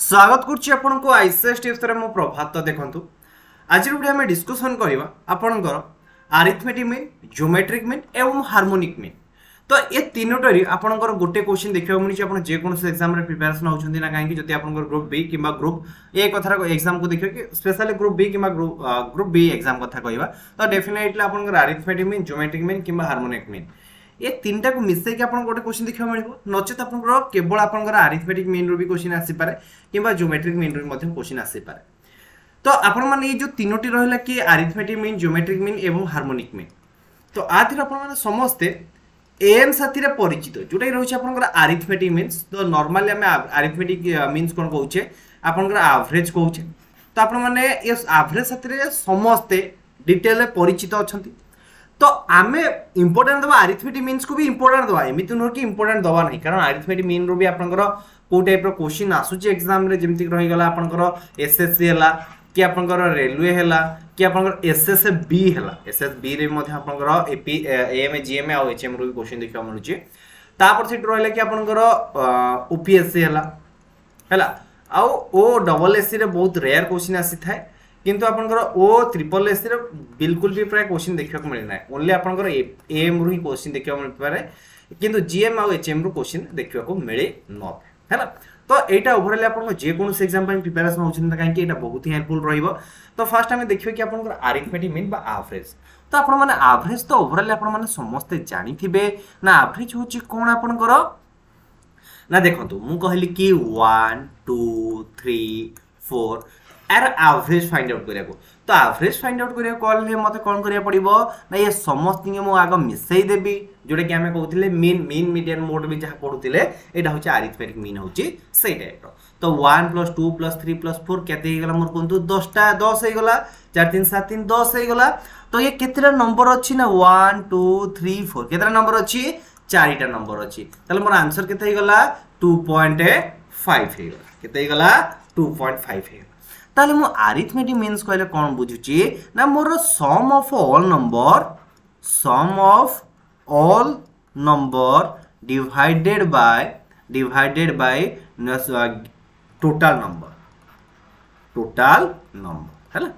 स्वागत करुच्ची आपण को आईसीएस टिप्स रे मो प्रभात देखंतु आज वीडियो में डिस्कशन करबा आपनकर अरिथमेटिक मीन ज्योमेट्रिक मीन एवं हार्मोनिक मीन। तो ये तीनोटरी आपनकर गोटे क्वेश्चन देखियो मिलि आपण जे कोनसे एग्जाम रे प्रिपरेशन होउछन्ती ना काहे कि जति आपनकर ग्रुप बी किबा ग्रुप ए कथरा को एग्जाम को देखियो कि स्पेशली ग्रुप बी किबा ग्रुप बी एग्जाम कथा कहबा तो डेफिनेटली आपनकर अरिथमेटिक मीन ज्योमेट्रिक मीन किबा हार्मोनिक मीन ये तीनटा को मिसई कि आपन गोटे क्वेश्चन देखियो मिलबो नचेत आपनकर केवल आपनकर अरिथमेटिक मीन रो भी क्वेश्चन आसी पारे किबा ज्योमेट्रिक मीन रो मध्य क्वेश्चन आसी पारे। तो आपण माने ये जो तीनोटी रहला कि अरिथमेटिक मीन ज्योमेट्रिक मीन एवं हार्मोनिक मीन तो आथिर आपण माने समस्त एएम साथी रे परिचित जोटा रहउछ आपनकर अरिथमेटिक मीन्स। तो नॉर्मली हम अरिथमेटिक मीन्स कोन कहउछे आपनकर एवरेज कहउछे। तो आपण माने ये एवरेज साथी रे समस्त डिटेल रे परिचित अछंती। तो आमे इंपोर्टेंट दबा अरिथमेटिक मीन्स को भी इंपोर्टेंट दबा एमिति न कि इंपोर्टेंट दबा नहीं कारण अरिथमेटिक मीन रो भी आपनकर को टाइप रो क्वेश्चन आसुची एग्जाम रे जेमति रहि गला आपनकर एसएससी हला कि आपनकर रेलवे हला कि आपनकर एसएसबी हला एसएसबी रे मध्ये आपनकर एपी एएम जीएम आ एचएम रो भी क्वेश्चन देखियो मिलुची। तापर सेट रहला कि आपनकर ओपीएससी हला आ ओ डबल एससी रे बहुत रेयर क्वेश्चन आसी थाए किंतु आपनकर ओ ट्रिपल एस रे बिल्कुल भी प्राय क्वेश्चन देखियो मिल ना ओनली आपनकर एएम रो ही क्वेश्चन देखियो मिल पारे किंतु जीएम आ एचएम रो क्वेश्चन देखियो मिले न हैला। तो एटा ओवरऑल आपन जे कोन से एग्जाम ପାଇଁ प्रिपरेशन होउछन काहे कि एटा बहुत ही हेल्पफुल रहिबो। तो फर्स्ट हम देखियो कि आपनकर अरिथमेटिक मीन बा एवरेज। तो आपन माने एवरेज तो ओवरऑल आपन माने समस्त जानि थिबे ना एवरेज होची कोन आपनकर ना देखंतु मु कहली कि 1 2 3 4 आर एवरेज फाइंड आउट करिया को। तो एवरेज फाइंड आउट करिया कॉल मते कोन करिया पड़िबो ना ये समस्त मु आग मिसई देबी जोडे कि हमें कहउथिले मीन मीडियन मोड भी जहा पढुथिले एटा होची अरिथमेटिक मीन होची सेई टाइप रो। तो 1 + 2 + 3 + 4 केते हे गला मोर कोंतु 10 हे गला 4 3 7 3 10 हे गला। तो ये केतेरा नंबर अछि ना 1 2 3 4 केतेरा नंबर अछि 4टा नंबर अछि तले मोर आंसर केते हे गला 2.5 हे गला केते हे गला 2.5 हे। ताले मु अरिथमेटिक मीन्स कहले कोन बुझुची ना मोर sum of all number divided by total number हैला।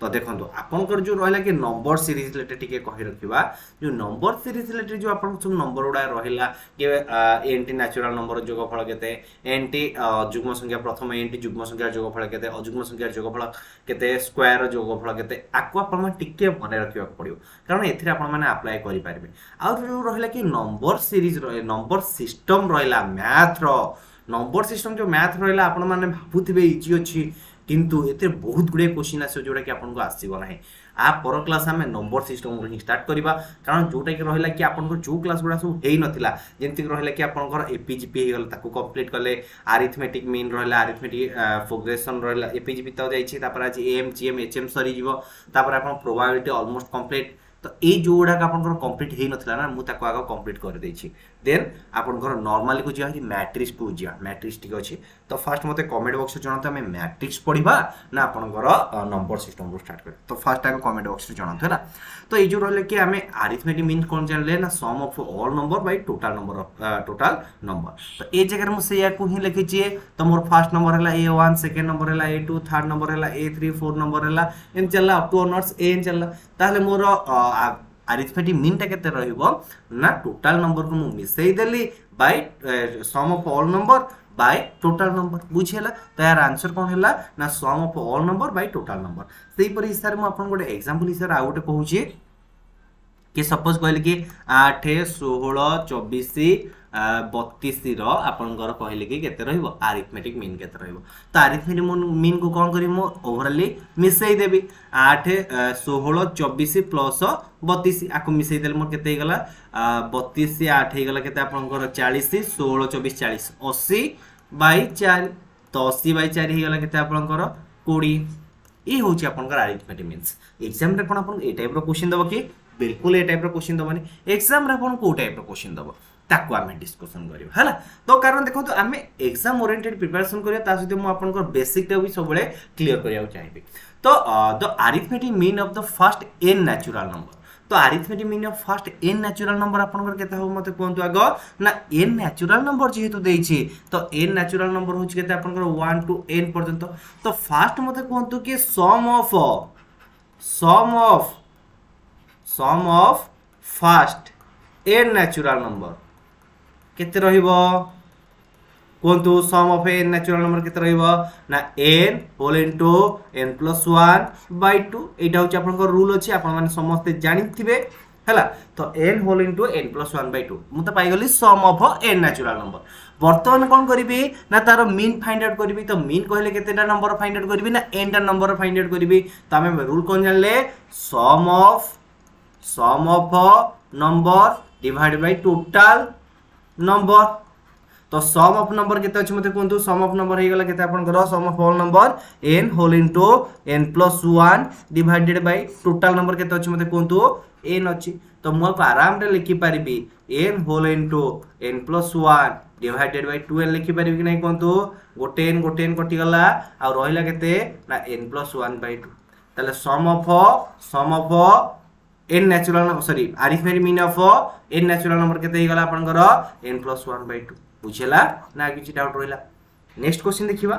तो देखंतु आपनकर जो रहला कि नंबर सीरीज रिलेटेड टिके कहि रखिबा जो नंबर सीरीज रिलेटेड जो आपन सब नंबर उडा रहिला कि एनटी नेचुरल नंबर जोगफल केते एनटी जुग्म संख्या प्रथम एनटी जुग्म संख्या जोगफल केते अजुग्म संख्या जोगफल केते स्क्वायर जोगफल केते आको आपन मन टिके मने रखिबा पड़ियो कारण एथिरे आपन माने अप्लाई करि पारबे। आ जो रहला कि नंबर सीरीज नंबर सिस्टम रहला मैथ रो नंबर सिस्टम जो मैथ रहला आपन माने भाबुथिबे इजी अछि किंतु एते बहुत गुडे क्वेश्चन आसे जोडा कि आपन को आसीबो नाही। आ पर क्लास हमें नंबर सिस्टम रो स्टार्ट करबा कारण जोटा कि रहला कि आपन को जो क्लास गुडा सब हेई नथिला जेंति रहला कि आपन को एपीजीपी हे गल ताको कंप्लीट करले अरिथमेटिक मीन रहला अरिथमेटिक प्रोग्रेशन रहला एपीजीपी त जाई छी तापर आज एएम जीएम एचएम सरी जीवो तापर आपन प्रोबेबिलिटी ऑलमोस्ट कंप्लीट। तो ए जोडा का आपन को कंप्लीट हेई नथिला ना मु ताको आगा कंप्लीट कर देई छी देन आपन को नॉर्मली को जिया मैट्रिक्स को जिया मैट्रिक्स ठीक अछि। तो फर्स्ट मते कमेंट बॉक्स रे जणातो हमें मैट्रिक्स पढिबा ना आपन को नंबर सिस्टम रो स्टार्ट करे। तो फर्स्ट आगे कमेंट बॉक्स रे जणातो हैला। तो ए जो रहले कि हमें अरिथमेटिक मीन कोन जानले ना sum of all number by total number. तो ए जगह रे मु सेया को ही लिखि छी। तो मोर फर्स्ट नंबर हैला a1 सेकंड नंबर हैला a2 थर्ड नंबर हैला a3 फोर्थ नंबर हैला एन चलला अप टू ऑनर्स एन चलला ताले मोर अरिथमेटिक मीन टा केते रहइबो ना टोटल नंबर को मु मिसई देली by sum of all number by total number बुझेला। तो यार आंसर कोन हैला ना sum of all number by total number. सेही पर हिसाब मु आपन गोटे एग्जांपल हिसाब आ गोटे कहूची कि सपोज कहले कि 8 16 24 32 रो आपनकर कहले कि केते रहइबो अरिथमेटिक मीन केते रहइबो। तो अरिथमेटिक मीन को कोन करी मु ओवरऑली मिसई देबी 8 16 24 प्लस 32 आको मिसई देल मोर केते गला 32 8 हे गला केते आपनकर 40 16 24 40 80 बाय 4 तो 80 बाय 4 हे गला केते आपनकर 20 ए होची आपनकर अरिथमेटिक मीन्स। एग्जाम रे कोन आपन ए टाइप रो क्वेश्चन दबो कि बिल्कुल ए टाइप रो क्वेश्चन दबनी एग्जाम रे आपन को टाइप रो क्वेश्चन दबो ताको आमे डिस्कशन करियो हैला। तो कारण देखो तो आमे एग्जाम ओरिएंटेड प्रिपरेशन करियो ता सहित मु आपनकर बेसिक टा भी सबले क्लियर करिया चाहिबे। तो the arithmetic mean of the first n natural number तो arithmetic mean of first n natural number आपनकर केते हो मते कोंतु आगो ना n नेचुरल नंबर जेहेतु देछि तो n नेचुरल नंबर होछि केते आपनकर 1 टू n पर्यंत तो फास्ट मते कोंतु कि sum of first n natural number केते रहिबो कोंतु sum of n natural number केते रहिबो ना n whole into n plus 1 by 2 एटा होची आपन रूल अछि आपन माने समस्त जानिथिबे हला तो n whole into n plus 1 by 2 मु तो पाई गली sum of n natural number वर्तमान कोन करबी ना तारो मीन फाइंड आउट करबी तो मीन कहले केतेटा नंबर फाइंड आउट करबी ना n टा नंबर फाइंड आउट करबी तो हमें रूल कोन जानले sum of number divide by total number तो सम ऑफ नंबर केते अछि मते कोंतु सम ऑफ नंबर हे गेला केते आपन करो sum of whole number n whole into n plus 1 divided by total number केते अछि मते कोंतु n अछि तो मु आराम रे लिखि परिबी n whole into n plus 1 divided by 2n लिखि परिबी कि नै कोंतु गोटे n कटि गला आ रहिला केते ना n प्लस 1 बाय 2 ताले sum of n natural number sorry arithmetic mean of n natural number केते हे गला आपन करो n प्लस 1 बाय 2 बुझेला ना किछि डाउट रहिला नेक्स्ट क्वेश्चन देखिबा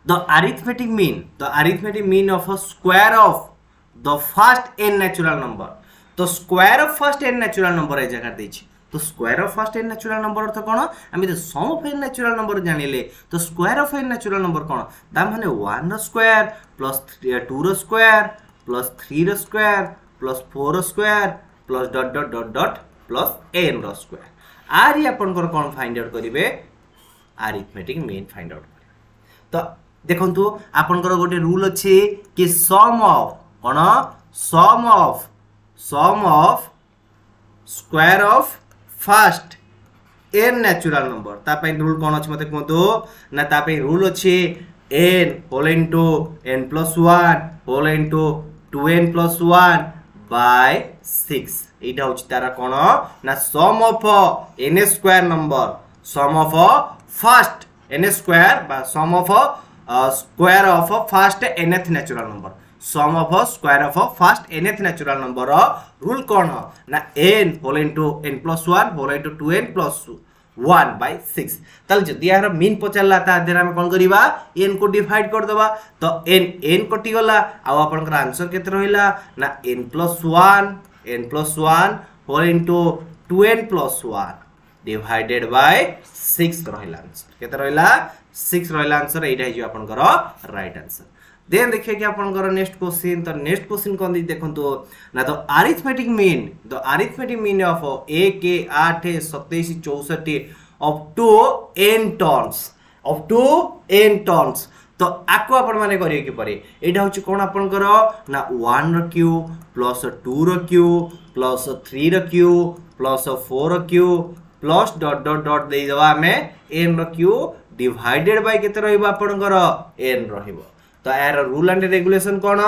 the arithmetic mean of a square of the first n natural number तो square of first n natural number ए जगह देछि तो square of first n natural number अर्थ कोन हम तो sum of n natural number जानिले तो square of n natural number कोन ता माने 1 रो स्क्वायर प्लस 2 रो स्क्वायर प्लस 3 रो स्क्वायर प्लस 4 रो square plus dot dot dot dot plus n रो स्क्वायर आरी आपनकर कोन फाइंड आउट करिवे अरिथमेटिक मीन फाइंड आउट करिवे तो देखंतु आपनकर गोटे रूल अछि कि सम ऑफ कोन sum of square of first n natural number ता पई रूल कोन अछि मते कोंतु ना ता पई रूल अछि n whole into n plus 1 whole into 2n plus 1 by 6 एटा होची तारा कोन ना sum of n square number sum of first n square बा sum of square of first nth natural number sum of square of first nth natural number rule कोन ना n whole into n plus 1 whole into 2n plus 1 by 6 तल जदि यार mean पचलला ता देर हम कोन करिबा n को डिवाइड कर दबा तो n कटि गला आ आपनकर आंसर केते रहिला ना n plus 1 whole into 2n plus 1 divided by 6 रहिला आंसर केते रहिला 6 रहिला आंसर एटा हे जो आपनकर राइट आंसर देन देखिए कि आपनकर नेक्स्ट क्वेश्चन कोन दी देखंतो ना तो arithmetic mean of 1 8 27 64 up to n terms तो आको अपन माने करिए कि परे एटा होची कोन आपनकर ना 1 रो क्यूब प्लस 2 रो क्यूब प्लस 3 रो क्यूब प्लस 4 रो cube plus dot dot dot दे दवा हमें n रो क्यूब डिवाइडेड बाय केते रहइबो आपनकर n रहिबो तो यार रूल एंड रेगुलेशन कोन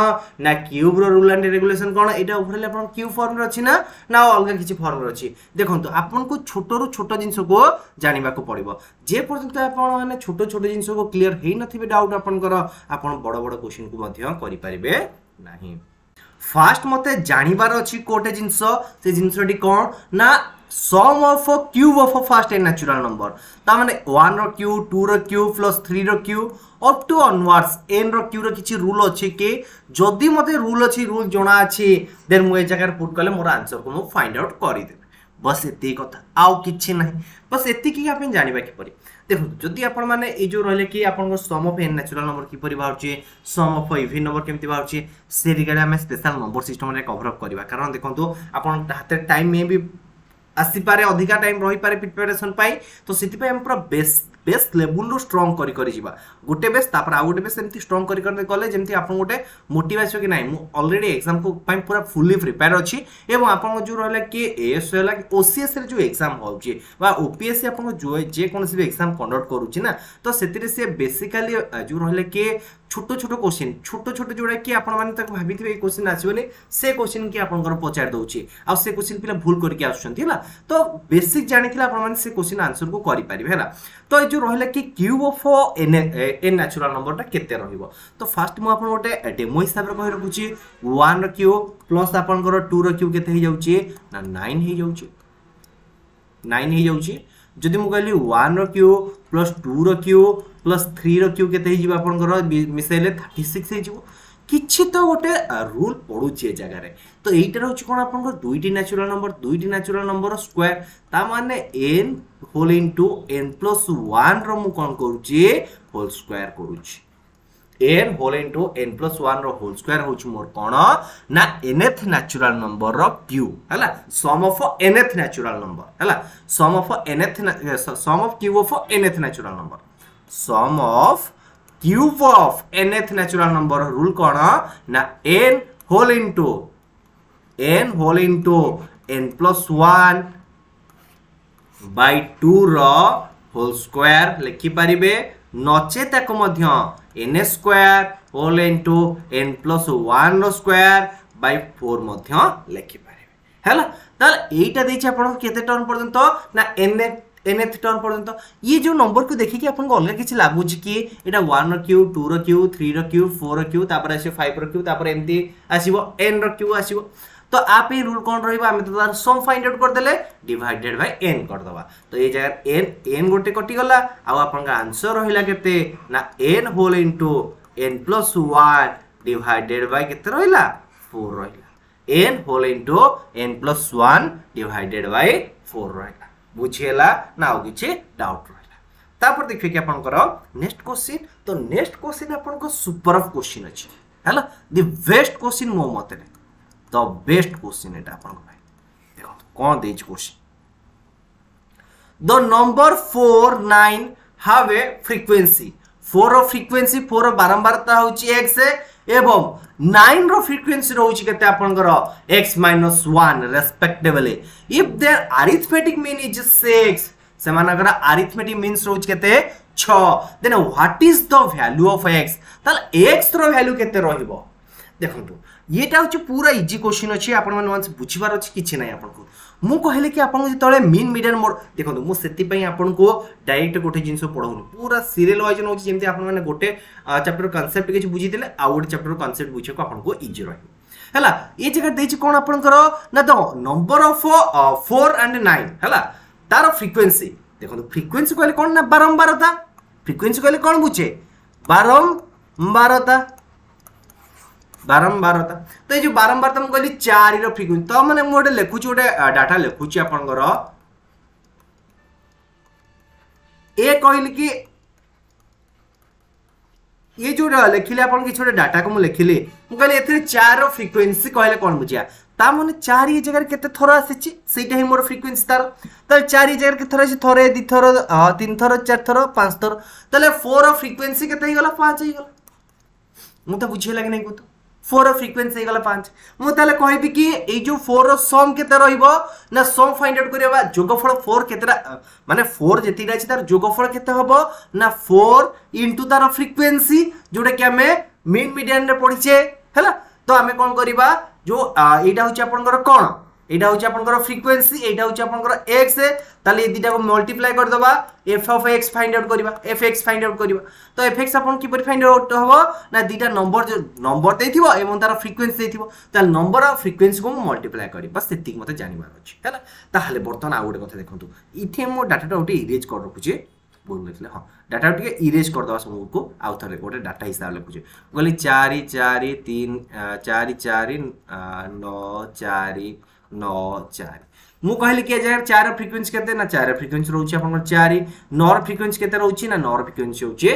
ना क्यूब रो रूल एंड रेगुलेशन कोन एटा ऊपरले अपन क्यूब फॉर्म रो अछि ना अलग किछि फॉर्म रो अछि देखंतु आपन को छोटो रो छोटो जिंस को जानिबा को पड़िबो जे पर्यंत आपन माने छोटो छोटो जिंस को क्लियर हेइ नथिबे डाउट आपन कर आपन बड़ बड़ क्वेश्चन को मध्य करि परिबे नाही फास्ट मते जानिबार अछि कोटे जिंस से जिंसटी कोन ना sum of cube of first n natural number ता माने 1 रो क्यूब 2 रो क्यूब प्लस 3 रो cube up to onwards n रो क्यूब रो किछि रूल अछि के जदी मते रूल जणा अछि देन मु ए जगह पुट करले मोर आंसर को मु फाइंड आउट करि देबे बस एती कथा आउ किछि नाही बस एती की आपण जानिबा कि परि देखो जदी आपण माने ए जो रहले कि आपण को सम ऑफ n नेचुरल नंबर कि परि बाउची सम ऑफ इवन नंबर केमति बाउची से रिगार्ड हम स्पेशल नंबर सिस्टम रे कवर अप करबा कारण देखंतु आपण हाते टाइम में भी आसी पारे अधिका टाइम रही पारे प्रिपरेशन पाई तो सिति पे हम पूरा बेस लेवल रो स्ट्रांग करी जिबा गोटे बेस तापर आ गोटे बेस एमती स्ट्रांग करी गले जेमती आपन गोटे मोटिवेशन कि नाही मु ऑलरेडी एग्जाम को पाई पूरा फुल्ली प्रिपेयर अछि एवं आपन जो रहला कि एएस रहला कि ओसीएस रे जो एग्जाम होउची बा ओपीएससी आपन जो जे कोनसी भी एग्जाम कंडक्ट करूची ना तो सेतिरे से बेसिकली जो रहले कि छोटो छोटो क्वेश्चन छोटो जोड़ा कि आपण माने तक भाबिथिबे क्वेश्चन आसीबनी से क्वेश्चन कि आपनकर पचार दउची आ से क्वेश्चन पिला भूल करके आछंती हला तो बेसिक जानिथिला आपण माने से क्वेश्चन आंसर को करि परिबे हला तो जो रहला कि cube of n n natural नंबरटा केते रहिबो तो फास्ट मु आपन गोटे डेमो हिसाब रे कहि रखुची 1 रो क्यूब प्लस आपन को 2 रो क्यूब केते हे जाउची ना 9 हे जाउची 9 हे जाउची जदि मु कहली 1 रो क्यूब प्लस 2 रो क्यूब प्लस 3 रो क्यूब केते हे जिबा आपन को मिसेले 36 हे जिवो किछि तो गोटे रूल पड़ुची ए जगह रे तो एटा रहउची कोन आपन को दुईटी नेचुरल नंबर स्क्वायर ता माने n whole into n plus 1 रो मु कोन करूची होल स्क्वायर करूची n whole into n plus 1 रो होल स्क्वायर होची मोर कोन ना nth नेचुरल नंबर रो क्यूब हला sum of nth natural number हला sum of cube of nth natural number sum of cube of nth natural number rule कौन ना n whole into n plus 1 by 2 रो होल स्क्वायर लिखि परिबे नचेत को मध्य n square whole into n plus 1 रो स्क्वायर बाय 4 मध्य लिखि परिबे हैला ताल एटा देछि आपन केते टर्म पर्यंत ना nth टर्म पर्यंत ये जो नंबर को देखि कि आपन को अलग किछि लागु छी कि एटा 1 रो क्यूब 2 रो क्यूब 3 रो क्यूब 4 रो क्यूब तापर आसी 5 रो क्यूब तापर एमती आसीबो n रो क्यूब आसीबो तो आप ये रूल कोन रहइबा हम तो तार सम फाइंड आउट कर देले डिवाइडेड बाय n कर दबा तो ये जगह n गोटे कटि गला आ आपन का आंसर रहिला केते ना n whole into n plus 1 divided by केते रहिला 4 रहिला n whole into n plus 1 divided by 4 रहिला बुझेला ना हो किछि डाउट रहला तापर देखिए कि आपन करो नेक्स्ट क्वेश्चन तो नेक्स्ट क्वेश्चन आपन को सुपर ऑफ क्वेश्चन अछि हैला द बेस्ट क्वेश्चन मो मते द बेस्ट क्वेश्चन एटा आपन को भाई देखो कोन देज question the number 4 9 have a frequency 4 रो फ्रीक्वेंसी 4 रो बारंबारता होछि x एवं 9 रो फ्रीक्वेंसी रहउछि केते आपन करो x - 1 respectively if there arithmetic mean is 6 सेमानकर अरिथमेटिक मीन्स रहउछि केते 6 then what is the value of x तल x रो वैल्यू केते रहिबो देखंतु येटा होछि पूरा इजी क्वेश्चन अछि आपन मन वंस बुझिबार अछि किछि नै आपन को मु कहले कि आपन जे तळे मीन मीडियन मोड देखंतु मु सेति पई आपन को डायरेक्ट गोटे जिंस पढौनी पूरा सीरियल वाइज होछि जेमति आपन माने गोटे चैप्टर कांसेप्ट किछि बुझि देले आ गोटे चैप्टर कांसेप्ट बुझे को आपन को इजी रहि हला ए जगह देछि कोन आपन करो ना द नंबर ऑफ 4 एंड 9 हला तार फ्रीक्वेंसी देखंतु फ्रीक्वेंसी कहले कोन ना बारंबारता फ्रीक्वेंसी कहले कोन बुझे बारंबारता तो ये जो बारंबारता हम कहली 4 रो फ्रीक्वेंसी तो माने मु गोटे लिखुची गोटे डाटा लिखुची आपन करो ए कहली कि ये जो लिखिले अपन कि छोटे डाटा को मु लिखिले मु कहली एथरे 4 रो फ्रीक्वेंसी कहले कोन बुझिया ता माने 4 ये जगह केते थोर आसीची सेटा ही मोर फ्रीक्वेंसी तार त 4 ये जगह केते थोर आसी थोरे दि थोर 3 थोर 4 थोर 5 थोर तले 4 रो फ्रीक्वेंसी केते ही गला 5 ही गला मु त बुझे लागे नै को 4 रो फ्रीक्वेंसी हे गला 5 मु ताले कहबी कि ए जो 4 रो सम केते रहइबो ना सम फाइंड आउट करिबा जोगफल 4 केतेरा माने 4 जेतिरा अछि तार जोगफल केते हबो ना 4 इनटू तार फ्रीक्वेंसी जोटा कि हमें मीन मीडियन रे पढिछे हैला तो हमें कोन करिबा जो एटा होछि आपनकर कोन एटा होछि आपनकर फ्रीक्वेंसी एटा होछि आपनकर x ताले ए दिटा को मल्टीप्लाई कर दबा f of x find out करिबा fx फाइंड आउट करिबा तो fx अपन कि पर फाइंड आउट हबो ना दिटा नंबर जो नंबर देथिबो एवं तार फ्रीक्वेंसी देथिबो ताल नंबर ऑफ फ्रीक्वेंसी को मल्टीप्लाई करी बस सेति मते जानिबार अछि हैला ताले बर्तन आ गोटे कथा देखंतु इथे मो डाटा उठी इरेज कर रखुचे बोल लेथले हां डाटा उठी इरेज कर दवा सब को आउ थरे गोटे डाटा हिसाब लिखुचे बोली 4 4 3 4 4 9 4 9 4 मु कहली कि जगह 4 फ्रीक्वेंसी केते ना 4 फ्रीक्वेंसी रहउची अपन 4 9 फ्रीक्वेंसी केते रहउची ना 9 फ्रीक्वेंसी होची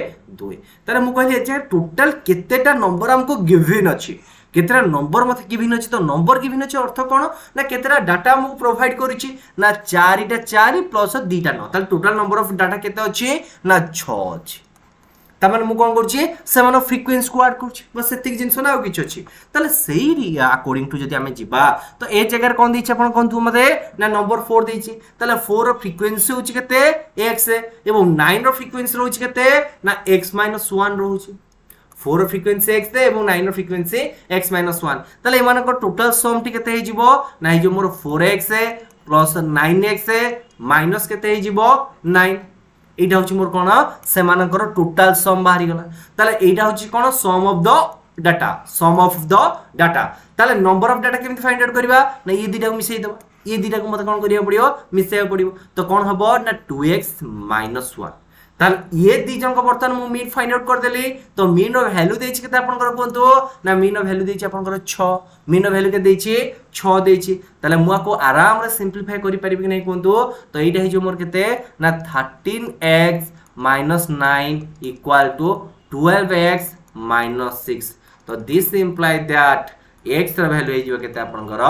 2 तारे मु कहली जे टोटल केतेटा नंबर हमको गिवन अछि केतेटा नंबर मते गिवन अछि तो नंबर गिवन अछि अर्थ कोन ना केतेटा डाटा हमको प्रोवाइड करिछि ना 4 टा 4 प्लस 2 टा 9 ताले टोटल नंबर ऑफ डाटा केते अछि ना 6 अछि तमन मु कोन करछि सेमन फ्रीक्वेंसी को ऐड करछि बस सेतिक जिंस ना किछ अछि ताले सेही अकॉर्डिंग टू जदी हमें जिबा तो ए जगह कोन दैछि अपन कोन तू मते ना नंबर 4 दैछि ताले 4 रो फ्रीक्वेंसी होछि केते x एवं 9 रो फ्रीक्वेंसी रहउछि केते ना x - 1 रहउछि 4 रो फ्रीक्वेंसी x एवं 9 रो फ्रीक्वेंसी x - 1 ताले एमान को टोटल सम टी केते हे जिवो ना हे जो मोर 4x प्लस 9x माइनस केते हे जिवो 9 এইটা হচ্ছে মোর কোন সেমানকৰ টোটাল সম বাহারি গলা তাহলে এইটা হচ্ছে কোন sum of the data sum of the data তাহলে नंबर অফ ডাটা কেমতি ফাইন্ড আউট করিবা না এই দুইটা কো মিশাই দেবা এই দুইটা কো মতে কোন করিয়া পড়িবো মিশাইয়া পড়িবো তো কোন হবো না 2x - 1 তাহলে ये दी जन को बर्तन मु मीन फाइंड आउट कर देली तो मीन रो वैल्यू देछि केते आपन कर कोंतो ना मीन रो वैल्यू देछि आपन कर 6 मीन रो वैल्यू के देछि 6 देछि ताले मु को आराम रे सिंपलीफाई करि परिबि कि नै कोंतो तो एटा हि जो मोर केते ना 13x - 9 इक्वल टू 12x - 6 तो दिस इंप्लाई दैट x रो वैल्यू हि जो केते आपन कर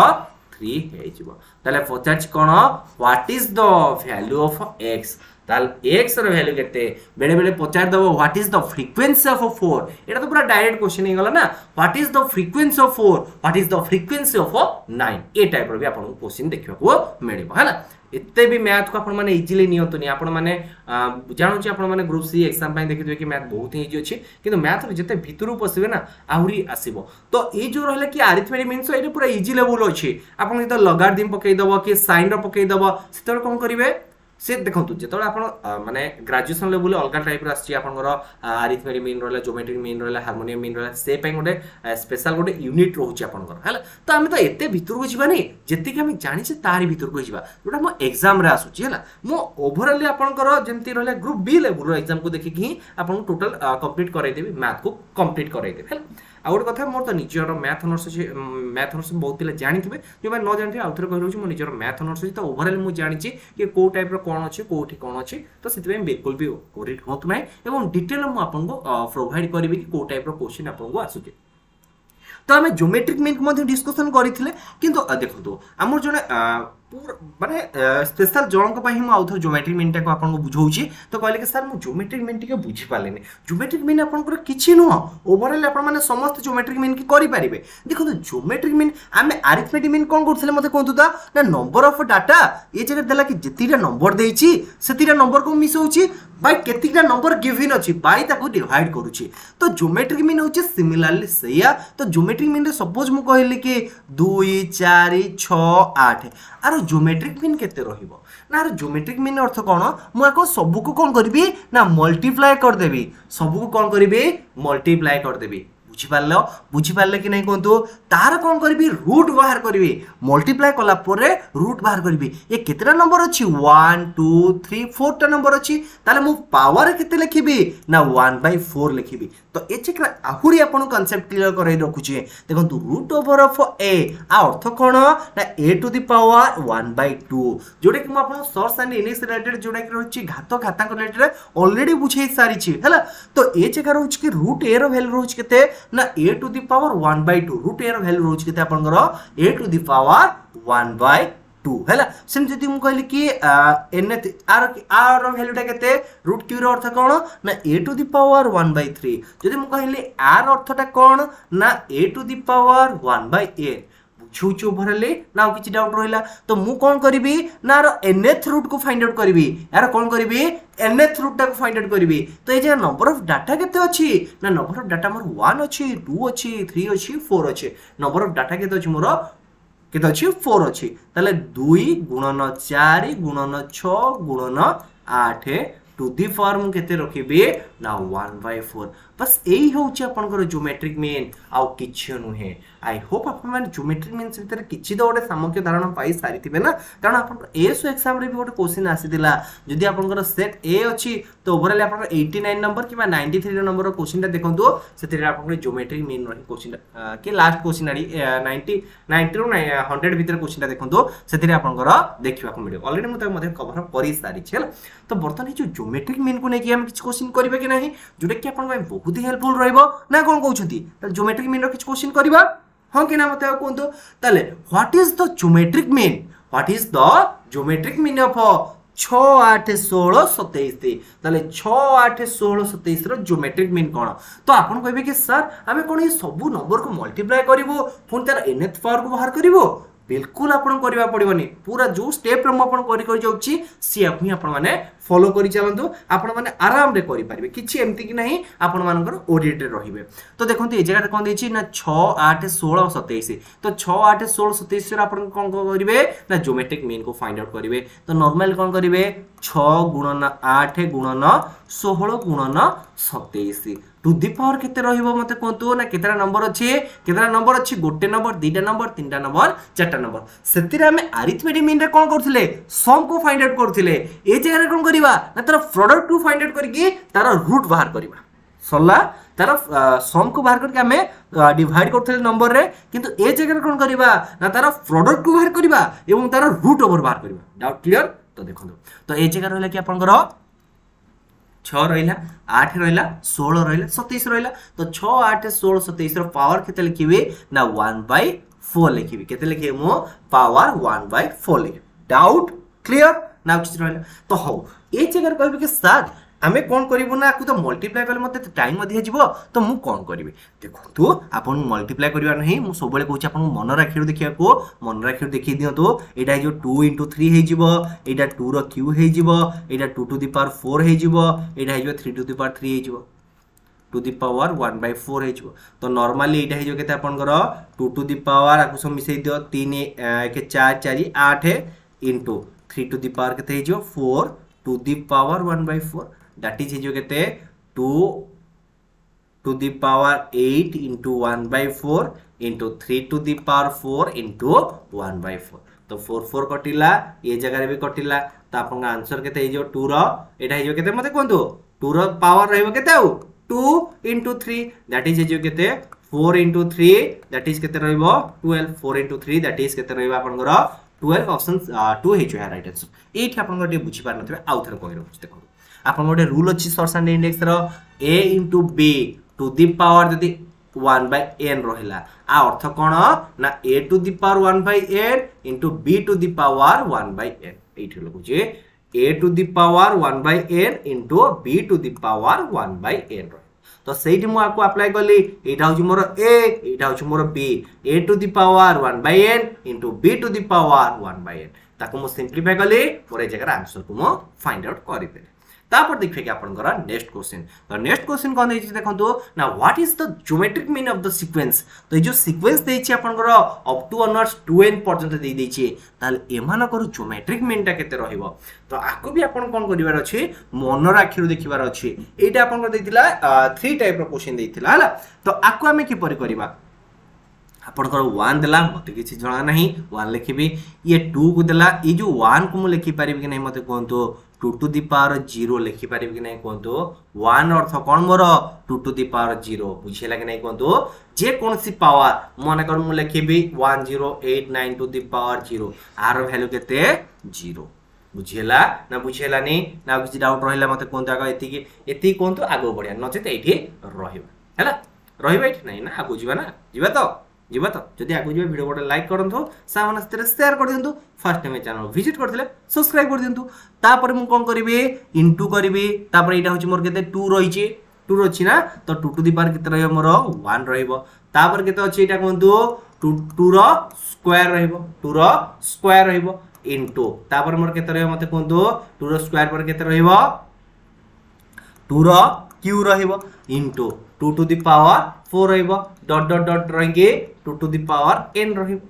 3 हे जिवो ताले पचाच कोन what is the value of x ताल x रो वैल्यू केते बेले बेले पचार दबो what is the frequency of 4 एटा तो पूरा डायरेक्ट क्वेश्चन हे गला ना what is the frequency of 4 what is the frequency of 9 ए टाइप रो भी आपन क्वेश्चन देखिबा को मिलेबो हैला एते भी मैथ को आपन माने इजीली नियंतुनी आपन माने जानो छी आपन माने ग्रुप सी एग्जाम पाई देखिबे कि मैथ बहुत ही इजी अछि किंतु मैथ रे जते भितरु पसिबे ना आहुरी आसीबो तो ए जो रहले कि अरिथमेटिक मीन्स एटा पूरा इजी लेवल अछि आपन तो लॉगरिथम पकई दबो कि साइन रो पकई दबो सेतर कोन करिवे से देखो जो आप माने ग्रेजुएशन लेवल अलग टाइप आपर अरिथमेटिक मीन रहा ज्योमेट्रिक मीन रहा हार्मोनियम मीन रहा से गोटे स्पेशल गोटे यूनिट रोचे है तो आम तो एत भितर को जानी जी आम जानी तारी भितर को जा जोटा मो एग्जाम रे आसूची है मो ओवरऑल आपंकर जमी रहा ग्रुप बी लेवल एग्जाम को देखिक ही आपको टोटल कंप्लीट करदेवी मैथ को कंप्लीट करदेवी है आ गोटे कथा मोर तो निजर मैथ ऑनर्स अच्छे मैथ ऑनर्स बहुत पिला जानिथिबे जो मैं न जानथि आउथरे कहि रहउछि मो निजर मैथ ऑनर्स अछि तो ओवरऑल मु जानिछि कि को टाइप रो कोन अछि कोठी कोन अछि तो सेति बिल्कुल भी ओरिट होत नै एवं डिटेल मु आपनको प्रोवाइड करबी कि को टाइप रो क्वेश्चन आपनको आसुछि तो आम ज्योमेट्रिक मीन को डिस्कसन करथिले किंतु देखो आमर जने माने स्पेशल जनक पई हम आउथर ज्योमेट्रिक मीन को आपन को बुझौछि तो कहले कि सर मु ज्योमेट्रिक मीन के बुझी पालेनी ज्योमेट्रिक मीन आपन को किछि न ओवरऑल आपन माने समस्त ज्योमेट्रिक मीन की करि पारिबे देखो ज्योमेट्रिक मीन आमे अरिथमेटिक मीन कोन करथिले मते कोंतु ता ना नंबर ऑफ डाटा ये जगह देला कि जेतिटा नंबर देछि सेतिटा नंबर को मिसौछि बाय केतिटा नंबर गिवन अछि बाय ताको डिवाइड करूछि तो ज्योमेट्रिक मीन होछि सिमिलरली सैया तो ज्योमेट्रिक मीन रे सपोज मु कहली कि 2 4 6 8 आरो ज्योमेट्रिक मीन केते रहिबो ना ज्योमेट्रिक मीन अर्थ कोन मु एको सब को कोन करबी ना मल्टीप्लाई कर देबी सब को कोन करबी मल्टीप्लाई कर देबी बुझी पारले कि नहीं कहतु तार कौन करी रूट बाहर करी मल्टीप्लाई कला परे रूट बाहर करी ये केतेटा नंबर अच्छी 1 2 3 4टा नंबर अच्छी ताले मु पावर केते लिखिबी ना 1/4 लिखिबी तो ए चेक आहुरी आपन कांसेप्ट क्लियर करई रखुची देखंतु रूट ओवर ऑफ a आ अर्थ कोन ना a टू द पावर 1/2 जोडे कि मु आपन सोर्स एंड इनिस रिलेटेड जोडे कि रहची घातांक रिलेटेड ऑलरेडी बुझेई सारी छी हैला तो ए चेक रहउची कि रूट a रो वैल्यू रहउची केते ना a to the power 1/2 root a रो वैल्यू रोज केते आपन a टू द पावर 1/2 हैला सेम जदी मु कहली कि n r रो वैल्यूटा केते रूट q रो अर्थ कोन ना a टू द पावर 1/3 जदी मु कहली r अर्थटा कोन ना a to the power 1/n छुचु भरले ना किछि डाउट रहिला तो मु कोन करबी ना रो nth रूट को फाइंड आउट करबी यार कोन करबी nth रूट को फाइंड आउट करबी तो ए जे नंबर ऑफ डाटा केते अछि ना नंबर ऑफ डाटा मोर 1 अछि 2 अछि 3 अछि 4 अछि नंबर ऑफ डाटा केते अछि मोर केते अछि 4 अछि ताले 2 गुणन 4 गुणन 6 गुणन 8 टू दी फॉर्म केते रखिबे ना 1/4 बस एही होउची आपनकर ज्योमेट्रिक मीन आउ किछि नुहे आई होप आपन माने ज्योमेट्रिक मीन भीतर किछि द ओडे सामग्री धारणा पाई सारिथिबे ना कारण आपन एसो एग्जाम रे भी ओडे क्वेश्चन आसीदिला जदि आपनकर सेट ए अछि तो ओवरऑल आपन 89 नंबर किबा 93 नंबर क्वेश्चन ता देखंतु सेतिरे आपन ज्योमेट्रिक मीन रही क्वेश्चन के लास्ट क्वेश्चन आडी 90 रो 100 भीतर क्वेश्चन ता देखंतु सेतिरे आपनकर देखिबा को मिले ऑलरेडी म त मध्ये कवर करि सारि छल तो बर्तन जो ज्योमेट्रिक मीन को नै कि हम किछ क्वेश्चन करबे कि नहीं जोडे कि आपन बहुत ही हेल्पफुल रहइबो ना कोन कहउछथि त ज्योमेट्रिक मीन रो किछ क्वेश्चन करबा हां कि ना मते कोंतो ताले what is the geometric mean what is the geometric mean of 6 8 16 27 ताले 6 8 16 27 रो ज्योमेट्रिक मीन कोन तो आपन कहबे कि सर हमें कोन ये सब नंबर को मल्टीप्लाई करबो पुन तार nth पावर को बाहर करबो बिल्कुल आपन करबा पड़िबनी पूरा जो स्टेप रे अपन करि जाउची सी अपनी अपन माने फॉलो करी चलंतु आपण माने आराम रे करि परिबे किछि एमति कि नाही आपण मानकर ओडिट रे रहिबे। तो देखंतु ए जगह कोन देछि ना 6 8 16 27 तो 6 8 16 27 रे आपण कोन करिवे ना ज्योमेट्रिक मीन को फाइंड आउट करिवे। तो नॉर्मल कोन करिवे 6 गुणन 8 गुणन 16 गुणन 27 टू दी पावर केते रहिबो मते कोंतु ना केतरा नंबर अछि गोटे नंबर दुईटा नंबर तीनटा नंबर चारटा नंबर सेतिरे हमें अरिथमेटिक मीन रे कोन करथिले सम को फाइंड आउट करथिले। ए जगह रे कोन करिवा ना तार प्रोडक्ट टू फाइंड आउट करके तार रूट बाहर करिवा सल्ला तार सम को बाहर करके हमें डिवाइड करथिले नंबर रे किंतु ए जगह रे कोन करिवा ना तार प्रोडक्ट को बाहर करिवा एवं तार रूट ओवर बाहर करिवा। Doubt clear. तो देखंतु तो ए जगह रहला कि आपनकर 6 रहिला 8 रहिला 16 रहिला 27 रहिला। तो 6 8 16 27 रो पावर केते लिखिबे ना 1/4 लिखिबे केते लिखिबे मो पावर 1/4 लिखिबे। डाउट क्लियर ना किछ रहिला। तो हो ए जगह कहबे कि सर आमे कोन करिवो ना आकु तो मल्टीप्लाई करले मते टाइम अधिया जिवो तो मु कोन करिवे। देखंतु आपन मल्टीप्लाई करिवा नहीं मु सबले कहूची आपन मन राखिरो देखिया को मन राखिरो देखि दियंतु एटा जो 2 * 3 हे जिवो एटा 2 रो क्यू हे जिवो एटा 2 टू द पावर 4 हे जिवो एटा हे जो 3 टू द पावर 3 हे जिवो 2 द पावर 1/4 हे जिवो। तो नॉर्मली एटा हे जो केते आपन करो 2 टू द पावर आकु सब मिसै दियो 3 1 4 4 8 * 3 टू द पावर केते हे जिवो 4 to the power 1/4 that is जो कहते 2 to the power 8 into 1/4 into 3 to the power 4 into 1/4 तो 4 4 कटिला ये जगह रे भी कटिला। तो आपन आंसर केते जो 2 रो एटा जो केते मते कोंतु 2 रो पावर रहबो केते 2 into 3 that is जो केते 4 into 3 that is केते रहबो 12 4 into 3 that is केते रहबो आपन गरो 12 ऑप्शन 2 हे जो राइट आंसर। एठी आपन गटे बुझी पार नथबे आउ थरे कहि रहू देखो आपन गोटे रूल अछि सोर्स एंड इंडेक्स रो a into b to the power जदी 1/n रहिला आ अर्थ कोन ना a to the power 1/n into b to the power 1/n एठी लगु जे a to the power 1/n into b to the power 1/n तो सेठी मु आपको अप्लाई करली एटा होची मोर a एटा होची मोर b a to the power 1/n into b to the power 1/n ताको मु सिंपलीफाई करली मोर ए जगह आंसर को मु फाइंड आउट करि दे। तापर देखिए कि आपनकर नेक्स्ट क्वेश्चन। तो नेक्स्ट क्वेश्चन कोन देछि देखंतु ना what is the geometric mean of the sequence. तो जो सीक्वेंस देछि आपनकर अप टू ऑनर्स 2n पर्यंत दे देछि ताल एमानकर ज्योमेट्रिक मीनटा केते रहिबो। तो आको भी आपन कोन करिवार अछि मन राखिरु देखिबार अछि एटा आपनकर देथिला 3 टाइप रो क्वेश्चन देथिला हला। तो आको हमें कि परि करिबा आपनकर 1 देला मते किछि जणा नाही 1 लिखिबी ये 2 को देला ई जो 1 को मु लिखि परिबी कि नाही मते कोंतो 2 टू द पावर 0 लिखि परिबी कि नाही कोंतो 1 अर्थ कोन मोर 2 टू द पावर 0 बुझिला कि नाही कोंतो जे कोनसी पावर माने कर मु लिखिबी 1089 टू द पावर 0 आर वैल्यू केते 0 बुझिला ना बुझिला नि ना किछि डाउट रहिला मते कोंतो आगा एति कोंतो आगो बढ़िया नचेत एठी रहिबा हैला रहिबा एठी नाही ना आगो जीवा जीवा तो जदि आगु जीवा वीडियो गोटे लाइक करंतु सामान स्तर शेयर कर दियंतु फर्स्ट टाइम चैनल विजिट करथिले सब्सक्राइब कर दियंतु तापर मु कोन करबी इनटू करबी तापर एटा होची मोर केते 2 रहिची 2 रछि ना तो 2 टू द पावर केते रहइबो मोर 1 रहइबो तापर केते अछि एटा कोंतु 2 रो स्क्वायर रहइबो 2 रो स्क्वायर रहइबो इनटू तापर मोर केते रहइबो मते कोंतु 2 रो स्क्वायर पर केते रहइबो 2 रो क्यू रहइबो इनटू 2 टू द पावर 4 रहइबो डॉट डॉट डॉट रहिगे 2 टू द पावर n रहइबो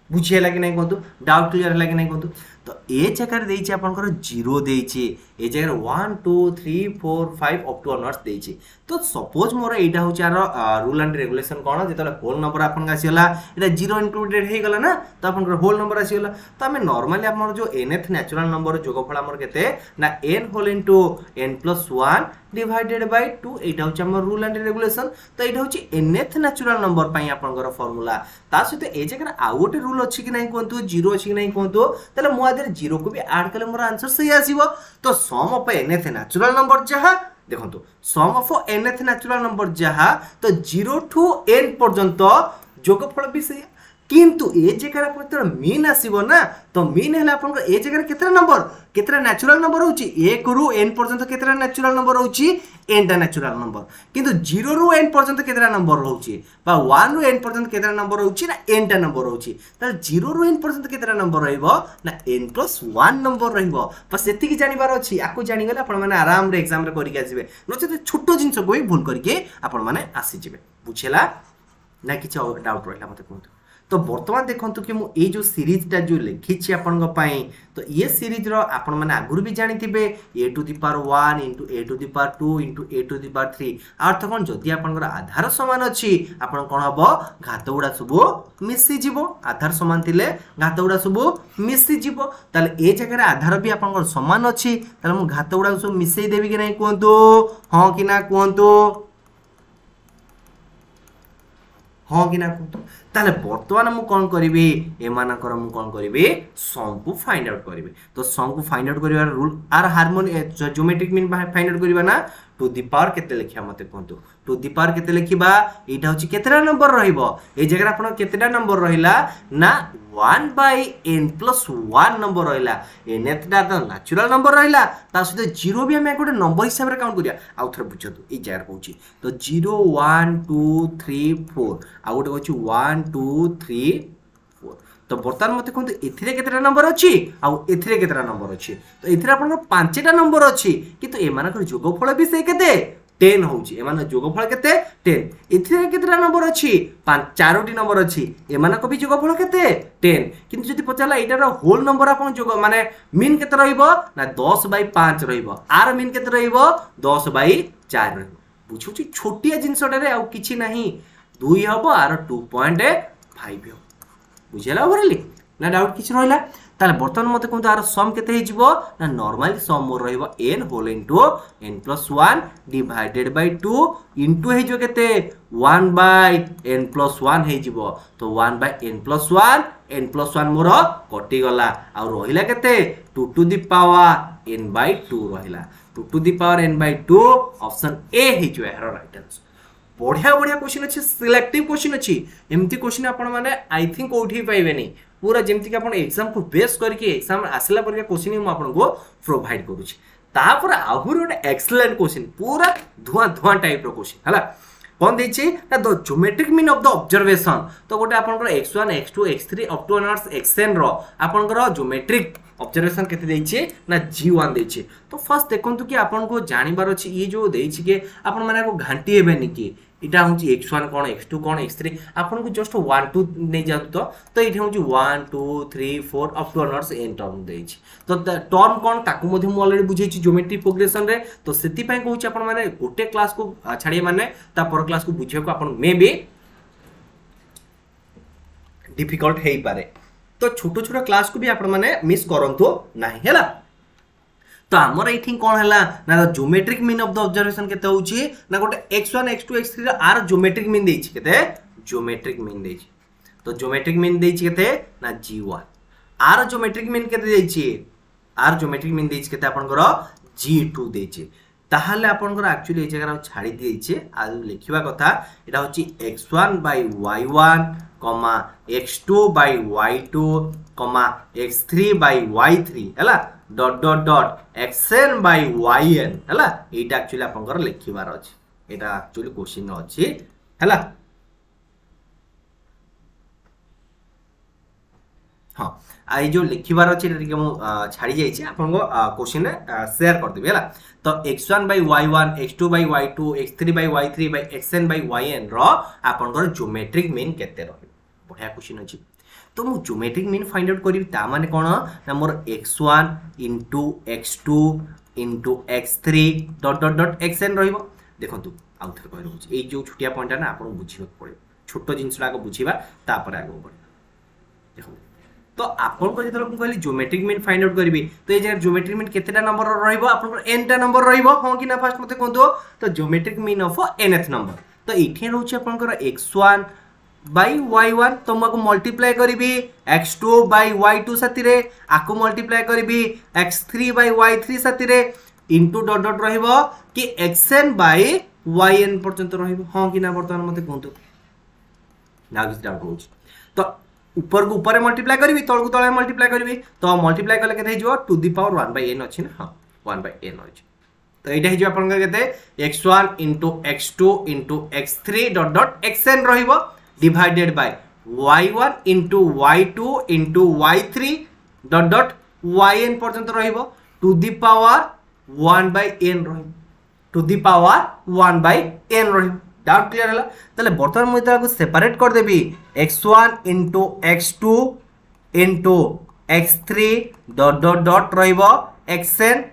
बुझियला कि नै कोंतु डाउट क्लियर हला कि नै कोंतु। तो ए जगह रे देछि आपनकर 0 देछि ए जगह 1 2 3 4 5 अप टू ऑनर्स देछि। तो सपोज मोर एटा होछि आरो रूल एंड रेगुलेशन कोन जेतले होल नंबर आपन आसीला एटा 0 इंक्लूडेड हे गला ना तो आपनकर होल नंबर आसीला। तो हमें नॉर्मली आपन जो nth नेचुरल नंबर जोगफल हमर केते ना n whole into n + 1 divided by 2 एटा होछि हमर रूल एंड रेगुलेशन। तो एटा होछि nth नेचुरल नंबर पई आपनकर फार्मूला ता सहित ए जगह आउ गोटे रूल अछि कि नै कोंतु 0 अछि कि नै कोंतु तले मो आदर 0 को भी ऐड करले मोर आंसर सही आसीबो। तो sum of nth natural number जहा देखंतु सम ऑफ nth नेचुरल नंबर जहा तो 0 टू n पर्यंत जोगफल भी सही किंतु ए जगह आप मीन आसो ना तो मीन है आप ए जगह केतरा नंबर केतरा नेचुरल नंबर होची 1 रु n पर्यंत केतरा नेचुरल नंबर होची n टा नेचुरल नंबर किंतु 0 रु n पर्यंत केतरा नंबर होची बा 1 रु n पर्यंत केतरा नंबर होची ना n टा नंबर होची त 0 रु n पर्यंत केतरा नंबर रहइबो ना n + 1 नंबर रहइबो बस एति की जानिबार अछि आकु जानि गेले आपण माने आराम रे एग्जाम रे करि के आसीबे नचे छोटो जिंस को भी भूल करके आपण माने आसी जिवे बुझेला ना किछ डाउट रहला मते कहू तो बर्तमान देखंतु कि मु ए जो सीरीज टा जो लिखिछि आपन को पई तो ये सीरीज रो आपन माने आगुर भी जानिथिबे a to the power 1 * a to the power 2 * a to the power 3 अर्थ कोन जदि आपन आधार समान अछि आपन कोन हबो घात गुडा सब मिसी जिवो आधार समान थिले घात गुडा सब मिसी जिवो ताले ए जगह आधार भी आपन समान अछि ताले मु घात गुडा सब मिसई देबी कि नै कोंतु हां कि ना कोंतु हाँ कि ना कहतु ताले बर्तमान मु कौन करिवे एमानकर मु कौन करिवे सम को फाइंड आउट करिवे तो सम को फाइंड आउट करिवार रूल आर harmony geometric mean find out करिवा ना टू द पावर केते लिखिया मते कहतु टू द पावर केते लिखिबा एटा होची केतेरा नंबर रहिबो ए जगह आपण केतेटा नंबर रहिला ना 1/n + 1 नंबर रहिला n एतटा तो नेचुरल नंबर रहिला ता सहित 0 भी हम गोटे नंबर हिसाब रे काउंट करिया आउ थरे बुझतु ए जगह कहूची तो 0 1 2 3 4 आ गोटे कहूची 1 2 3 4 तो बर्तमान मते कहतु एथिरे केतेटा नंबर अछि आ एथिरे केतेटा नंबर अछि तो एथिरे आपण पांचटा नंबर अछि किंतु ए मानकर जोगफल भी से केते 10 होउची ए मान जोगफल केते 10 एथिरे केतेटा नंबर अछि चारोटी नंबर अछि ए मानको भी जोगफल केते 10 किंतु जदि पचाला एटार होल नंबर आपण जोग माने मीन केते रहइबो ना 10/5 रहइबो आर मीन केते रहइबो 10/4 रहइबो बुझुची छोटिया जिंसटा रे आ किछि नाही 2 हबो आर 2.5 हबो बुझेला भरली ना डाउट किछ रहला ताले बर्तमान मते कोन आर सम केते हे जिवो ना नॉर्मली सम मोर रहइबो n whole into n + 1 divided by 2 into हे जो केते 1/n + 1 हे जिवो तो 1/n + 1 n + 1 मोर कटि गला आ रहिला केते 2 टू द पावर n/2 रहिला 2 to the power n/2 option A हे जो एरो राइट आंसर बढ़िया बढ़िया क्वेश्चन अच्छे सिलेक्टिव क्वेश्चन अच्छी एमती क्वेश्चन आपण माने आई थिंक उठी पाइबेनी पूरा जेमती कि आपण एग्जाम को बेस करके एग्जाम आसला पर क्वेश्चन हम आपण को प्रोवाइड करू छी तापर आहुर गोटे एक्सीलेंट क्वेश्चन पूरा धुआं धुआं टाइप रो क्वेश्चन हला कोन दै छी ना the geometric mean of the observation तो गोटे आपण को x1 x2 x3 up to अनवर्स xn रो आपण को ज्योमेट्रिक ऑब्जर्वेशन केते दै छी ना g1 दै छी तो फर्स्ट देखंतु कि आपण को जानिबार अछि ये जो दै छी के आपण माने को घांटी हेबेनी कि इटा होची x1 कोन x2 कोन x3 आपण को जस्ट 1 2 नै जातु तो इठे होची 1 2 3 4 अप टू अनवर्स n टर्म दै छी तो टर्म कोन ताकू मधे हम ऑलरेडी बुझै छी ज्योमेट्री प्रोग्रेशन रे तो सेति पय कहूची आपण माने गोटे क्लास को छाडी माने ता पर क्लास को बुझे को आपण मे बी डिफिकल्ट हेई पारे तो छोटो छोटो क्लास को भी आपण माने मिस करंतो नाही हैला तो हमर आई थिंक कोन हला ना geometric mean of the observation केते होची ना गोटे x1 x2 x3 are geometric mean देछि केते ज्योमेट्रिक मीन देछि तो ज्योमेट्रिक मीन देछि केते ना g1 आर ज्योमेट्रिक मीन केते देछि आर ज्योमेट्रिक मीन देछि केते आपन करो g2 देछि ताहले आपन करो एक्चुअली ए जगह छाडी देछि आ लिखिबा कथा एटा होची x1/y1 x2/y2 x3/y3 हला डॉट डॉट डॉट xn/yn हला एटा एक्चुअली आपन कर लिखिबार अछि एटा एक्चुअली क्वेश्चन अछि हला हां आई जो लिखिबार अछि एटा मु छाडी जाई छी आपन को क्वेश्चन शेयर कर देबे हला तो x1/y1 x2/y2 x3/y3 xn/yn रो आपन कर ज्योमेट्रिक मीन केते रहबे बढ़िया क्वेश्चन अछि तो मु ज्योमेट्रिक मीन फाइंड आउट करी ता माने कोन ना मोर x1 * x2 * x3 dot dot dot xn रहइबो देखंतु आउ थर कहै रहउछि ए जो छुटिया पॉइंट ना आपन बुझिबो पड़े छोटो जिंसला को बुझिबा तापर आगो बढ़ देखो तो आपन को जेतल को कहली ज्योमेट्रिक मीन फाइंड आउट करबी तो ए जे ज्योमेट्रिक मीन केतेटा नंबर रहइबो आपन को n टा नंबर रहइबो हां कि ना फर्स्ट मते कोंतो तो geometric mean of nth number तो इथे रहउछि आपन को x1 by y1 तो मको मल्टीप्लाई करिबी x2 by y2 साथी रे आको मल्टीप्लाई करिबी x3 by y3 साथी रे इनटू डॉट डॉट रहइबो कि xn by yn पर्यंत रहइबो हां कि ना वर्तमान मते कोंतो ना किछ डाउट होछ तो ऊपर को ऊपर मल्टीप्लाई करी तल को तले मल्टीप्लाई करी तो मल्टीप्लाई कले केते हो टू दी पावर 1/n अछि ना हां 1/n अछि तो एटा हे जो आपन केते x1 * x2 * x3 dot dot xn रहिबो divided by y1 * y2 * y3 dot dot yn पर्यंत रहिबो टू दी पावर 1/n रहिबो टू दी पावर 1/n रहिबो डाउट क्लियर हला तले वर्तमान मु इता को सेपरेट कर देबी x1 * x2 * x3 dot dot dot रहिबो xn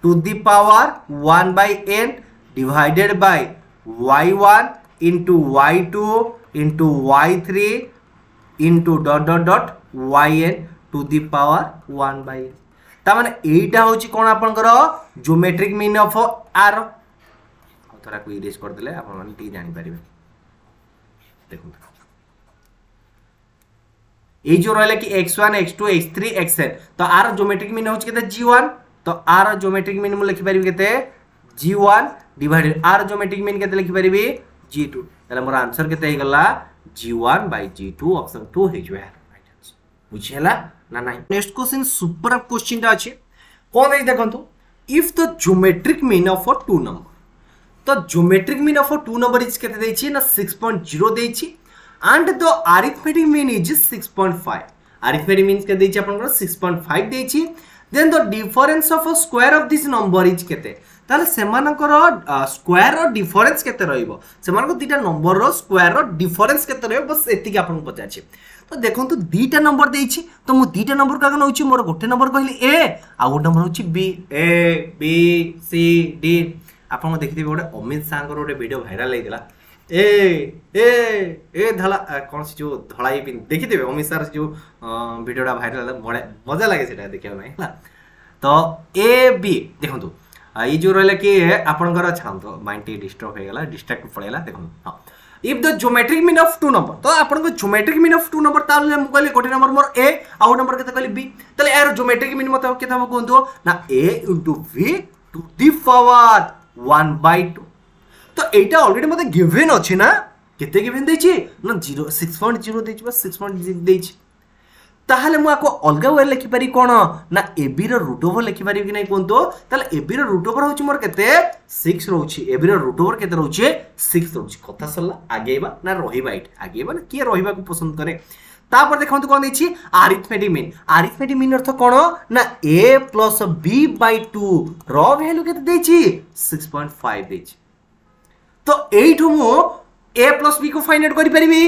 to the power 1/n divided by y1 * y2 * y3 * dot dot dot yn to the power 1/n ता माने एटा होची कोन आपनकर ज्योमेट्रिक मीन ऑफ r थोड़ा को इरेज कर देले आपन माने टी जानि परिबे देखो ए जो रहले कि x1 x2 x3 xn तो r ज्योमेट्रिक मीन होची केते g1 तो r ज्योमेट्रिक मीन मु लिखि परिबे केते g1 divided r geometric mean केते लिखि परिबे g2 तले मोर आंसर केते हे गला g1/g2 ऑप्शन 2 हे जो है राइट आंसर बुझियला ना नहीं next question super up question ता अछि कोन है देखंतु if the geometric mean of a two number तो geometric mean of a two number is केते देछि ना 6.0 देछि and the arithmetic mean is 6.5 arithmetic mean के देछि आपन 6.5 देछि then the difference of a square of this number is केते ताले सेमानकर स्क्वायर और डिफरेंस केते रहइबो सेमानकर दीटा नंबर रो स्क्वायर और डिफरेंस केते रहइबो बस एति के आपन पचाछि तो देखंतु दीटा नंबर देछि तो मु दीटा नंबर का नउछि मोर गोटे नंबर कहली ए आ गोटे नंबर होछि B A B C D आपन देखिथिबे गोटे अमित सांगर गोटे वीडियो वायरल हेतिला ए धला कोन से जो धलाई पिन देखिथिबे अमित सर जो वीडियोटा वायरल बड़े मजा लागे सेटा देखियो नै हला तो ए बी देखंतु ये जो रहले कि आपनकर छांतो माइंड डिस्टर्ब हो गेला डिस्ट्रैक्ट पड़ेला देखो हां if the geometric mean of two number तो आपन को geometric mean of two number ताले हम कहली गोटे नंबर मोर ए आउ नंबर केते कहली बी ताले यार ज्योमेट्रिक मीन मत केते हम कोंतो ना a * v to the power 1/2 तो एटा ऑलरेडी मते गिवन अछि ना केते गिवन देछि ना 6.0 देछि बस 6.0 देछि ताहले मु आको अलगा वे लिखि पारी कोन ना ab रो रूट ओवर लिखि पारी कि नै कोंतो ताले ab रो रूट ओवर होछि मोर केते 6 रहउछि ab रो रूट ओवर केते रहउछि 6 रहउछि कथा सल्ला आगेबा ना रहिबा इट आगेबा ना के रहिबा को पसंद करे तापर देखंतु कोन देछि अरिथमेटिक मीन अर्थ कोन ना a + b/2 रो वैल्यू केते देछि 6.5 देछि तो एठु मु a + b को फाइंड आउट करि परिबी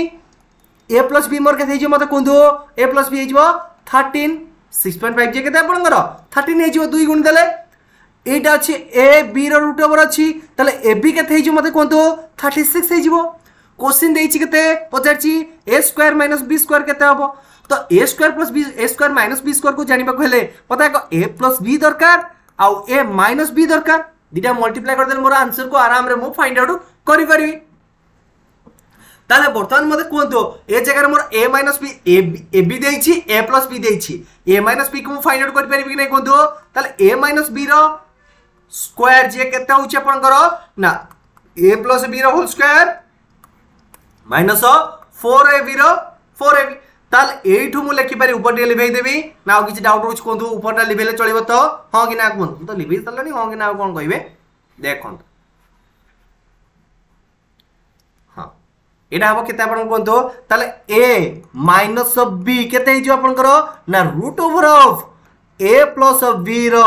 a + b मोर केते हिजो मते कोंदो a + b हिजो 13 6.5 जे केते आपनकर 13 हिजो 2 गुण देले एटा अछि a b रो रूट ओवर अछि तले a b केते हिजो मते कोंदो 36 हिजो क्वेश्चन देछि केते पचारछि a² - b² केते हबो तो a² + b² - b² को जानिबा को हेले पता को a + b दरकार आ a - b दरकार दिटा मल्टीप्लाई कर देले मोर आंसर को आराम रे मु फाइंड आउट करि परिबी ताले वर्तमान मते कोंतो ए जगह मोर a - b a b देछि a + b देछि a - b को मु फाइंड आउट कर परिबी कि नै कोंतो ताले a - b रो स्क्वायर जे केते होछि आपनकर ना a + b रो होल स्क्वायर माइनस 4ab रो 4ab ताले एठु मु लिखि पारि ऊपर लिखि देबी ना आ किछि डाउट होछ कोंतो ऊपर लिखिले चलिबो तो हां कि ना कोन तो लिखि तलनी हां कि ना कोन कहिबे देखन हां एटा हबो केते आपन कोंतो ताले a - b केते हिजो आपन करो ना root over of a + b रो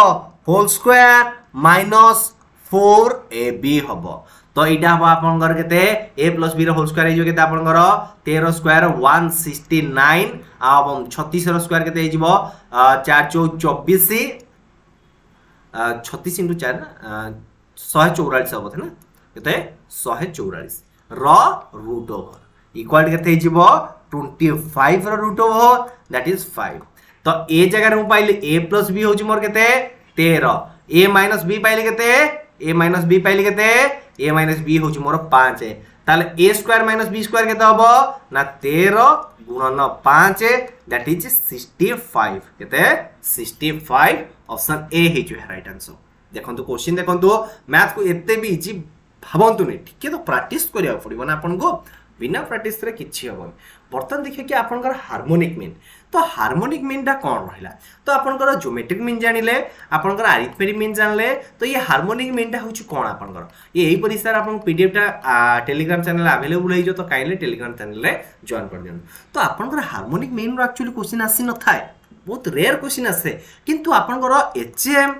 होल स्क्वायर माइनस 4ab हबो तो एटा हबो आपन कर केते a + b रो होल स्क्वायर हिजो केते आपन करो 13 स्क्वायर 169 आ 36 रो स्क्वायर केते हिजो 4 4 24 36 * 4 144 हबो ना केते 144 रो रूट ओवर इक्वल केते हिजो 25 रो रूट ओवर दैट इज 5 तो ए जगह रे मु पाइले a + b होची मोर केते 13 a - b पाइले केते a - b पाइले केते a - b होची मोर 5 है ताले a² - b² केते हबो ना 13 गुणन 5 दैट इज 65 केते 65 ऑप्शन ए हे जो है राइट आंसर देखंतु क्वेश्चन देखंतु मैथ को एते भी इजी भाबंतु नै ठीक है तो प्रैक्टिस करिया पड़िबो ना आपन को बिना प्रैक्टिस रे किछि हबो। बर्तन देखिए कि आपनकर हार्मोनिक मीन, तो हार्मोनिक मीन टा कौन रहिला, तो आपनकर ज्योमेट्रिक मीन जानिले, आपनकर अरिथमेटिक मीन जानले, तो ये हार्मोनिक मीन टा होछि कोन आपनकर ये एही परि सर आपन पीडीएफ टा टेलीग्राम चैनल अवेलेबल है जो, तो काइंडली टेलीग्राम चैनल रे जॉइन कर दियन। तो आपनकर हार्मोनिक मीन रो एक्चुअली क्वेश्चन आसी न थाए, बहुत रेयर क्वेश्चन आसे, किंतु आपनकर एचएम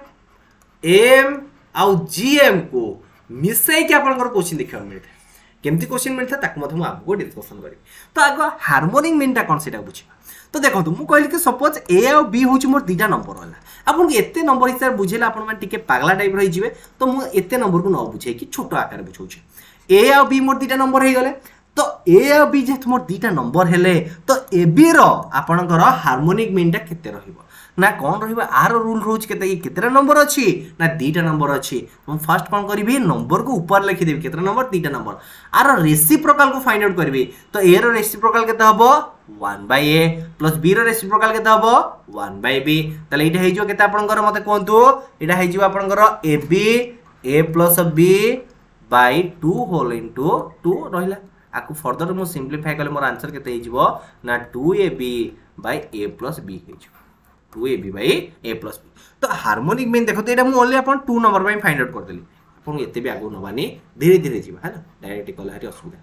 एम आउ जीएम को मिसै के आपनकर क्वेश्चन देखा मिलथे। केमती क्वेश्चन मिलथे ताक मधे मु आपको डिस्कशन करी। तो आगो हार्मोनिक मीन टा कोन सेटा बुझिबा। तो देखो मु कहली कि सपोज ए और बी होची मोर दीटा नंबर होला, आपन के एते नंबर हिसाब बुझेला आपन माने टिके पागला टाइप रही जिवे, तो मु एते नंबर को न बुझे कि छोटो आकार बुझौछि। ए और बी मोर दीटा नंबर हे गले, तो ए और बी जे मोर दीटा नंबर हेले, तो ए बी रो आपनकर हार्मोनिक मीन टा केते रहिबो ना कोन रहिबो, आर रूल रोज केते केतेरा नंबर अछि ना दीटा नंबर अछि। हम फर्स्ट कोन करबी नंबर को ऊपर लिखि देबी केतेरा नंबर दीटा नंबर, आर रेसिप्रोकल को फाइंड आउट करबी। तो ए रो रेसिप्रोकल केते हबो 1/a प्लस b रो रेसिप्रोकल केते हबो 1/b। तले इटा हे जो केते आपनकर मते कोंतु, इटा हे जो आपनकर ab a plus b by 2 whole into 2 रहिला। आकु फर्दर मु सिंपलीफाई करले मोर आंसर केते हे जिवो ना 2ab by a plus b हे जिवो 2ab by a plus b। तो हार्मोनिक मीन देखो, तो एटा मु ओनली अपन 2 नंबर बाय फाइंड आउट कर देली, अपन एते भी आगो नबानी धीरे धीरे जिवो है ना, डायरेक्ट कला हरी असुविधा।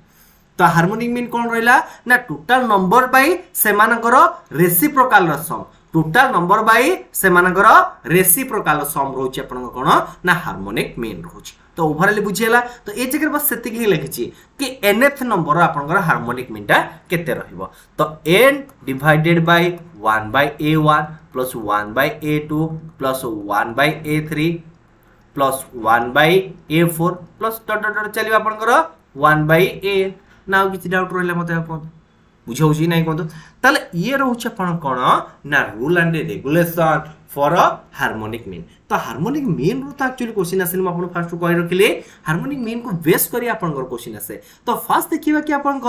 तो हार्मोनिक मीन कौन रहिला ना टोटल नंबर बाय सेमानकर रेसिप्रोकल र सम, टोटल नंबर बाय सेमानकर रेसिप्रोकल सम रोची आपन कोन ना हार्मोनिक मीन रोची। तो ओवरऑल बुझियला। तो ए जगह बस सेतिक ही लिखिछि कि nth नंबर आपनकर हार्मोनिक मीन टा केते रहिबो। तो n divided by 1/a1 plus 1/a2 plus 1/a3 plus 1/a4 plus dot dot dot चलिबा आपनकर 1/a। ना किसी डाउट रहले मते अपन बुझौछि नै कोन, ताले ये रहउछ अपन कोन ना rule and regulation for a harmonic mean. तो हार्मोनिक मीन रो तो एक्चुअली क्वेश्चन आसे, अपन फर्स्ट कहि रखिले हार्मोनिक मीन को बेस करी अपन क्वेश्चन आसे। तो फर्स्ट देखिबा कि अपन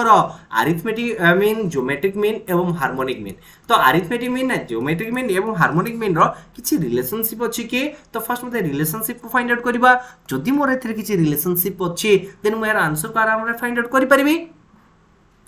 अरिथमेटिक मीन, ज्योमेट्रिक मीन एवं हार्मोनिक मीन। तो अरिथमेटिक मीन, ज्योमेट्रिक मीन एवं हार्मोनिक मीन रो किछि रिलेशनशिप अछि कि, तो फर्स्ट मते रिलेशनशिप को फाइंड आउट करबा। जदि मोर एथरे किछि रिलेशनशिप अछि देन मो यार आंसर को आराम रे फाइंड आउट करि परिबी।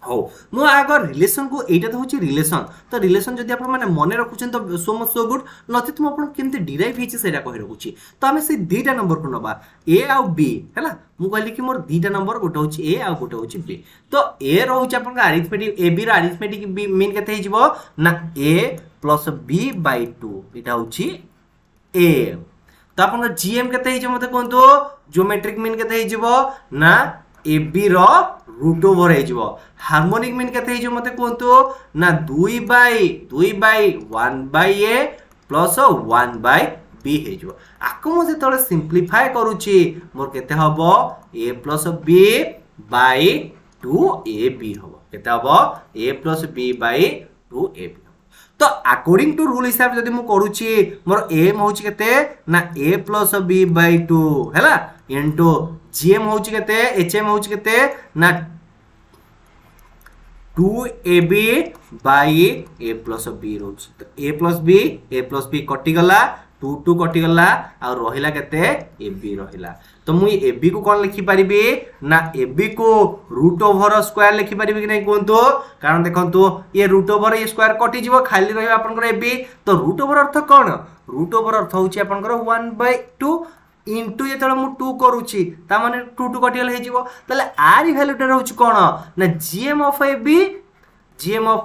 हो मु आगर रिलेशन को एटा तो होची रिलेशन। तो रिलेशन जदि आपण माने मने रखुछन तो सो मच सो गुड, नथि तुम आपण केमते डिराइव हिची सेटा कहि रखुची। तो हमें से दीटा नंबर को नबा a आ b हैला। मु कहली कि मोर दीटा नंबर गोटे होची a आ गोटे होची b। तो a रहउची आपण अरिथमेटिक a b रो अरिथमेटिक मीन केते हिजबो ना a प्लस b बाय 2 इटा होची a। तो आपण gm केते हिजबो मते कोंतो, ज्योमेट्रिक मीन केते हिजबो ना ab रो रूट ओवर हे जिवो। हार्मोनिक मीन केते हे जिवो मते कोंतो ना 2/1/a प्लस 1/b हे जिवो। आको मो जे तळे सिंपलीफाई करूची मोर केते हबो a plus b bye 2ab हबो। केते हबो a plus b bye 2ab। तो अकॉर्डिंग टू रूल हिसाब जदि मु करूची मोर m होची केते ना a प्लस b बाय 2 हैला इनटू gm होची केते hm होची केते ना 2ab by a plus b रोच। तो a प्लस b कटि गला 2 कटि गला आ रहिला केते ab रहिला। तो मु ab को कोन लिखि परिबे ना ab को रूट ओवर स्क्वायर लिखि परिबे कि नै कोंतो, कारण देखंतो ये रूट ओवर ये स्क्वायर कटि जिवो खाली रहबा आपनकर ab। तो रूट ओवर अर्थ कोन, रूट ओवर अर्थ होची आपनकर 1/2 इनटू ये तळे मु 2 करूची ता माने 2 कटियल हे जिवो। तले आर वैल्यू टा रहउची कोन ना gm ऑफ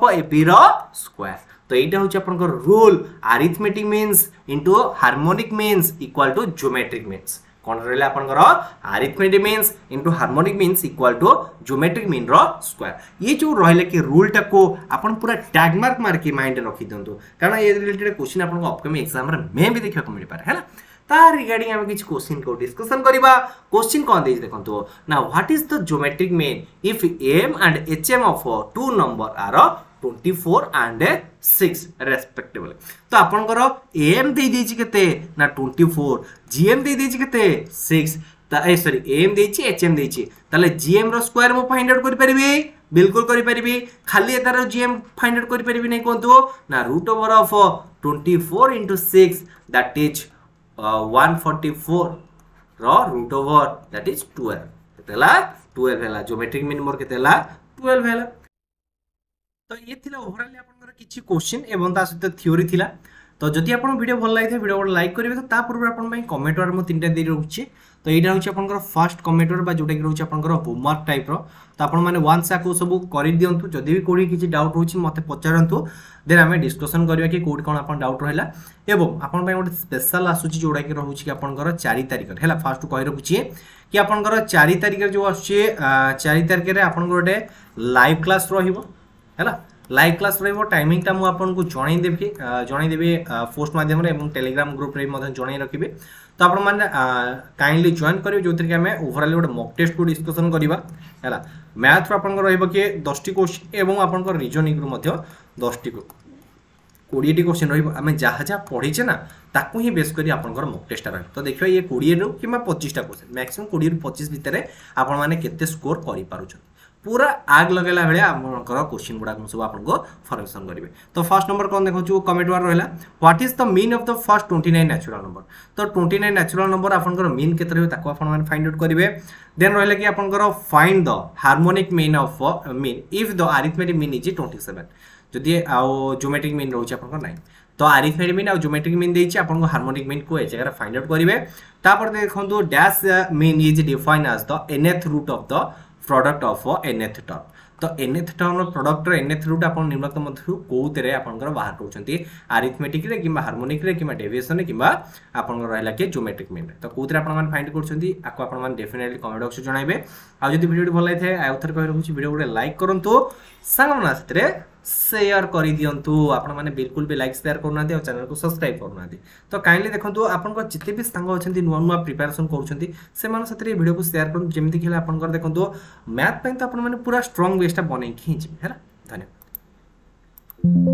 ab रो स्क्वायर। तो एटा होची आपनकर rule, arithmetic means into harmonic means equal to geometric means. कोन रहले आपनकर arithmetic means into harmonic means equal to geometric mean रो स्क्वायर। ये जो रहले कि रूल टा को आपन पूरा टैग मार्क मार के माइंड रखि दंतु, कारण ये रिलेटेड क्वेश्चन आपन अपकमिंग एग्जाम रे मे भी देखा को मिल पारे हैला। तार रिगार्डिंग हम किछ क्वेश्चन को डिस्कशन करिबा। क्वेश्चन कोन देइ देखंतो ना what is the geometric mean if m and hm of two number are 24 and 6 respectively। तो आपनकर m देइ देछि केते ना 24, gm देइ देछि केते 6, ता ए सॉरी m देछि hm देछि, ताले gm रो स्क्वायर मो फाइंड आउट करि परिबी, बिल्कुल करि परिबी। खाली एतार gm फाइंड आउट करि परिबी नै कोंतो ना root over of 24 into 6 that is 144 रो रूट ओवर दैट इज 12 केतला 12 है ज्योमेट्रिक मीन मोर केते है 12 है। तो ये थिला ओवरऑल आपनकर किछि क्वेश्चन एवं ता सहित थ्योरी थिला। तो जदि आपन वीडियो भल लागि वीडियो को लाइक करिवे तो ता पूर्व आपन पई कमेंट वर मो तीनटा दे रहउछि। तो एटा होछि आपनकर फर्स्ट कमेंट वर बा जोटा कि रहउछि आपनकर होमवर्क टाइप रो। तो आपन माने वन से को सब करि दियंतु जदि भी कोडी किछि डाउट होछि मते पचारंतु देन हमें डिस्कशन करिवा कि कोड कोन आपन डाउट रहला। एवं आपन पई गोटे स्पेशल आसुछि जोटा कि रहउछि कि आपनकर 4 तारिख हैला फर्स्ट कहि रखुछि कि आपनकर 4 तारिख जो आछे 4 तारिख रे आपन गोटे लाइव क्लास रहिबो हैला। लाइव क्लास रहिबो टाइमिंग टा मु आपन को जणाई देबी पोस्ट माध्यम रे एवं टेलीग्राम ग्रुप रे मधन जणाई रखिबे। तो आपन माने काइंडली जॉइन करिवे जोतिर कि हमें ओवरऑल गोटे मॉक टेस्ट को डिस्कशन करिवा हैला। मैथ रो आपन को रहिबो कि 10 टी क्वेश्चन एवं आपन को रीजनिंग रो मध्य 10 टी 20 टी क्वेश्चन रहिबो। हमें जहा जहा पढिचे ना ताकू ही बेस करी आपन को मॉक टेस्ट रह। तो देखियो ये 20 रो किमा 25 टा क्वेश्चन मैक्सिमम 20 रो 25 भितरे आपन माने केते स्कोर करि पारुछ पूरा आग लगेला बेले आपनकर क्वेश्चन गुडा सब आपनको फॉर्मेशन करिवे। तो फर्स्ट नंबर कोन देखौ कमेंट वार रहला what is the mean of the first 29 natural number. तो 29 नेचुरल नंबर आपनकर मीन केते रहबे ताको आपन माने फाइंड आउट करिवे। देन रहला कि आपनकर find the harmonic mean of mean if the arithmetic mean is 27 जदि आ ज्योमेट्रिक मीन रहउछ आपनकर 9। तो अरिथमेटिक मीन और ज्योमेट्रिक मीन देछि आपनको हार्मोनिक मीन को ए जगह फाइंड आउट करिवे। तापर देखंतु dash mean is defined as the nth root of the product of nth term. तो nth टर्म प्रोडक्ट रो nth रूट आपन निम्नलिखित मध्यरु कोउतरे आपनकर बाहर करउछंती अरिथमेटिक रे किबा हार्मोनिक रे किबा डेविएशन रे किबा आपनकर रहला के ज्योमेट्रिक मीन रे। तो कोउतरे आपन मान फाइंड करउछंती आको आपन मान डेफिनेटली कमेंट बॉक्स जणाइबे। आ जदि वीडियो भल लागिथे आ उथर कहि रहउछि वीडियो को लाइक करंतु संगमना सतरे शेयर करि दियंतु आपन माने बिल्कुल भी लाइक शेयर करना दे और चैनल को सब्सक्राइब करना दे। तो काइंडली देखंतु आपन को जिते भी संग अछंती नुवा नुवा प्रिपरेशन करूछंती से मान सतरे वीडियो को शेयर करन जेमिति कि आपन कर देखंतु मैथ पय तो आपन माने पूरा स्ट्रांग बेसटा बनै खिंच हैला। धन्यवाद।